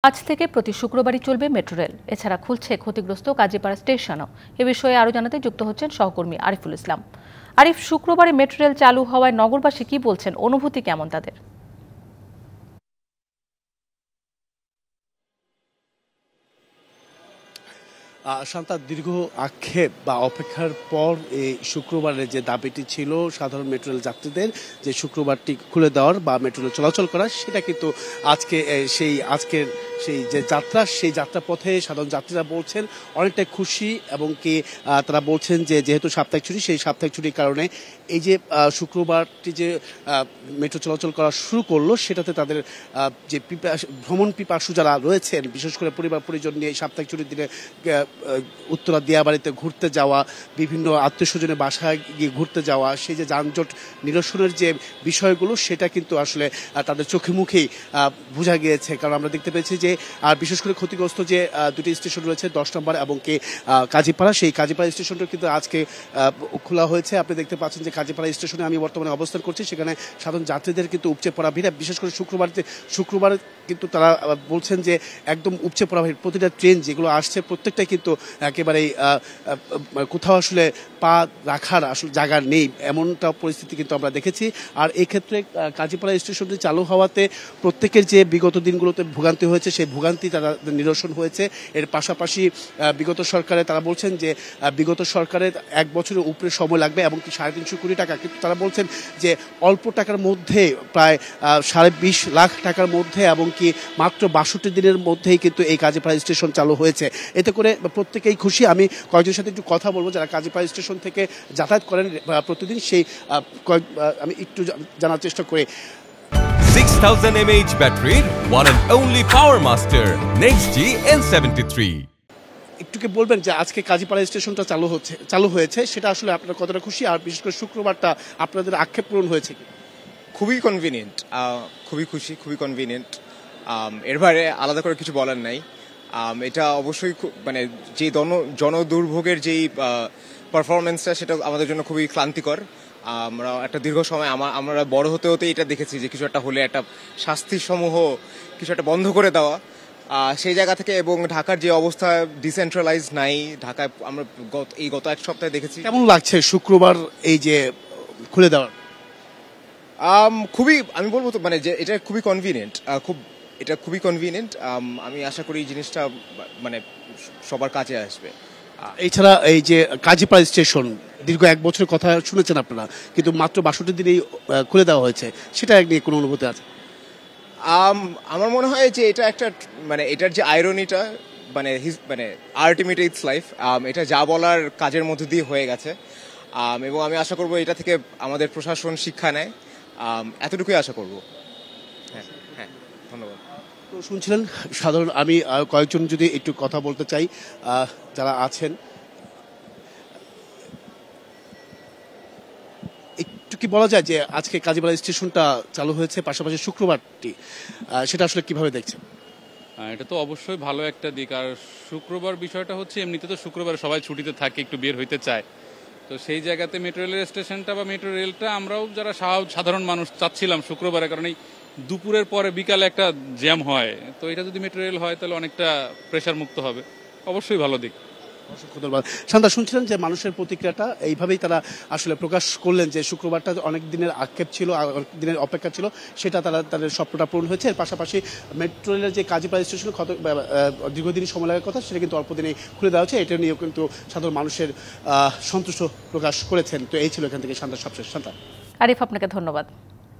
আজ থেকে প্রতি শুক্রবারই চলবে মেট্রো রেল। এছাড়া খুলছে ক্ষতিগ্রস্ত কাজীপাড়া স্টেশনও। এ বিষয়ে আরও জানাতে যুক্ত হচ্ছেন সহকর্মী আরিফুল ইসলাম। আরিফ, শুক্রবারে মেট্রো রেল চালু হওয়ায় নগরবাসী কি বলছেন, অনুভূতি কেমন তাদের? শান্তা, দীর্ঘ আক্ষেপ বা অপেক্ষার পর এই শুক্রবারের যে দাবিটি ছিল সাধারণ মেট্রো রেল যাত্রীদের, যে শুক্রবারটি খুলে দেওয়ার বা মেট্রো রেল চলাচল করার, সেটা কিন্তু আজকের সেই যে যাত্রা, সেই যাত্রা পথে সাধারণ যাত্রীরা বলছেন অনেকটাই খুশি, এবং কি তারা বলছেন যে যেহেতু সাপ্তাহিক ছুটি, সেই সাপ্তাহিক ছুটির কারণে এই যে শুক্রবারটি যে মেট্রো চলাচল করা শুরু করলো, সেটাতে তাদের যে ভ্রমণ পিপাসু যারা রয়েছেন, বিশেষ করে পরিবার পরিজন নিয়ে সাপ্তাহিক ছুটির দিনে উত্তরা দিয়াবাড়িতে ঘুরতে যাওয়া, বিভিন্ন আত্মীয় স্বজনের বাসায় গিয়ে ঘুরতে যাওয়া, সেই যে যানজট নিরসনের যে বিষয়গুলো, সেটা কিন্তু আসলে তাদের চোখে মুখেই বোঝা গিয়েছে। কারণ আমরা দেখতে পেয়েছি যে বিশেষ করে ক্ষতিগ্রস্ত যে দুটি স্টেশন রয়েছে, 10 নম্বর এবং কি কাজীপাড়া, সেই কাজীপাড়া স্টেশনটা কিন্তু আজকে খোলা হয়েছে। আপনি দেখতে পাচ্ছেন যে কাজীপাড়া স্টেশনে আমি বর্তমানে অবস্থান করছি, সেখানে সাধারণ যাত্রীদের কিন্তু উপচে পড়া ভিড়। বিশেষ করে শুক্রবার কিন্তু তারা বলছেন যে একদম উপচে পড়া ভিড়। প্রতিটা ট্রেন যেগুলো আসছে প্রত্যেকটাই কিন্তু একেবারেই কোথাও আসলে পা রাখার আসলে জায়গা নেই, এমনটা পরিস্থিতি কিন্তু আমরা দেখেছি। আর এই ক্ষেত্রে কাজীপাড়া স্টেশনটি চালু হওয়াতে প্রত্যেকের যে বিগত দিনগুলোতে ভোগান্তি হয়েছে, সেই ভোগান্তি তারা নিরসন হয়েছে। এর পাশাপাশি বিগত সরকারে তারা বলছেন যে বিগত সরকারের 1 বছরের উপরে সময় লাগবে এবং কি 350 কোটি টাকা, কিন্তু তারা বলছেন যে অল্প টাকার মধ্যে প্রায় 20.5 লাখ টাকার মধ্যে এবং কি মাত্র 62 দিনের মধ্যেই কিন্তু এই কাজীপাড়া স্টেশন চালু হয়েছে। এতে করে প্রত্যেকেই খুশি। আমি কয়েকজনের সাথে একটু কথা বলবো যারা কাজীপাড়া স্টেশন থেকে যাতায়াত করেন প্রতিদিন, সেই আমি একটু জানার চেষ্টা করি। 6000 mAh battery, one and only Power Master Next G N73। একটু কি বলবেন যে আজকে কাজীপাড়া স্টেশনটা চালু হয়েছে, সেটা আসলে আপনারা কতটা খুশি? আর বিশেষ করে শুক্রবারটা আপনাদের আক্ষেপ পূরণ হয়েছে কি? খুবই কনভিনিয়েন্ট, খুবই খুশি, খুবই কনভিনিয়েন্ট। এর বাইরে আলাদা করে কিছু বলার নাই। এটা অবশ্যই মানে যে জনদুর্ভোগের যেই পারফরমেন্সটা, সেটা আমাদের জন্য খুবই ক্লান্তিকর। আমরা একটা দীর্ঘ সময় আমরা বড় হতে হতে এটা দেখেছি যে কিছু একটা হলে একটা শাস্তি সমূহ কিছু একটা বন্ধ করে দেওয়া, সেই জায়গা থেকে। এবং ঢাকার যে অবস্থা ডিসেন্ট্রালাইজ নাই, ঢাকায় আমরা গত 1 সপ্তাহে দেখেছি। কেমন লাগছে শুক্রবার এই যে খুলে দেওয়ার? খুবই, আমি বলবো তো মানে যে এটা খুবই কনভিনিয়েন্ট, এটা খুবই কনভিনিয়েন্ট। আমি আশা করি এই জিনিসটা মানে সবার কাছে আসবে। এছাড়া এই যে কাজীপাড়া স্টেশন দীর্ঘ 1 বছরের কথা শুনেছেন আপনারা, কিন্তু মাত্র 62 দিনেই খুলে দেওয়া হয়েছে, সেটা নিয়ে কোনো অনুভূতি আছে? আমার মনে হয় যে এটা একটা মানে এটার যে আইরনিটা, মানে আলটিমেটলি ইটস লাইফ। এটা যা বলার কাজের মধ্যে দিয়ে হয়ে গেছে, এবং আমি আশা করব এটা থেকে আমাদের প্রশাসন শিক্ষা নেয়, এতটুকুই আশা করব। হ্যাঁ, ধন্যবাদ। তো শুনছিলেন সাধারণ, আমি কয়েকজন যদি একটু কথা বলতে চাই যারা আছেন, একটু কি বলা যায় যে আজকে কাজীপাড়া স্টেশনটা চালু হয়েছে, পাশাপাশি শুক্রবারটি, সেটা আসলে কিভাবে দেখছেন? এটা তো অবশ্যই ভালো একটা দিক। আর শুক্রবার বিষয়টা হচ্ছে এমনিতে তো শুক্রবার সবাই ছুটিতে থাকে, একটু বের হইতে চায়। তো সেই জায়গাতে মেট্রো রেলের স্টেশনটা বা মেট্রো রেলটা আমরাও যারা সাধারণ মানুষ চাচ্ছিলাম শুক্রবারের, কারণ এই দুপুরের পরে বিকালে একটা জ্যাম হয়, তো এটা যদি মেট্রো রেল হয় তাহলে অনেকটা প্রেশার মুক্ত হবে, অবশ্যই ভালো দিক। অসংখ্য ধন্যবাদ। শান্তা, শুনছিলেন যে মানুষের প্রতিক্রিয়াটা এইভাবেই তারা আসলে প্রকাশ করলেন যে শুক্রবারটা অনেক দিনের আক্ষেপ ছিল, অনেক দিনের অপেক্ষা ছিল, সেটা তাদের স্বপ্নটা পূরণ হয়েছে। এর পাশাপাশি মেট্রো রেলের যে কাজীপাড়া স্টেশন দীর্ঘদিন সময় লাগার কথা, সেটা কিন্তু অল্প দিনেই খুলে দেওয়া হচ্ছে। এটা নিয়েও কিন্তু সাধারণ মানুষের সন্তুষ্ট প্রকাশ করেছেন। তো এই ছিল এখান থেকে শান্তার সবশেষ। শান্তা। আরিফ, আপনাকে ধন্যবাদ।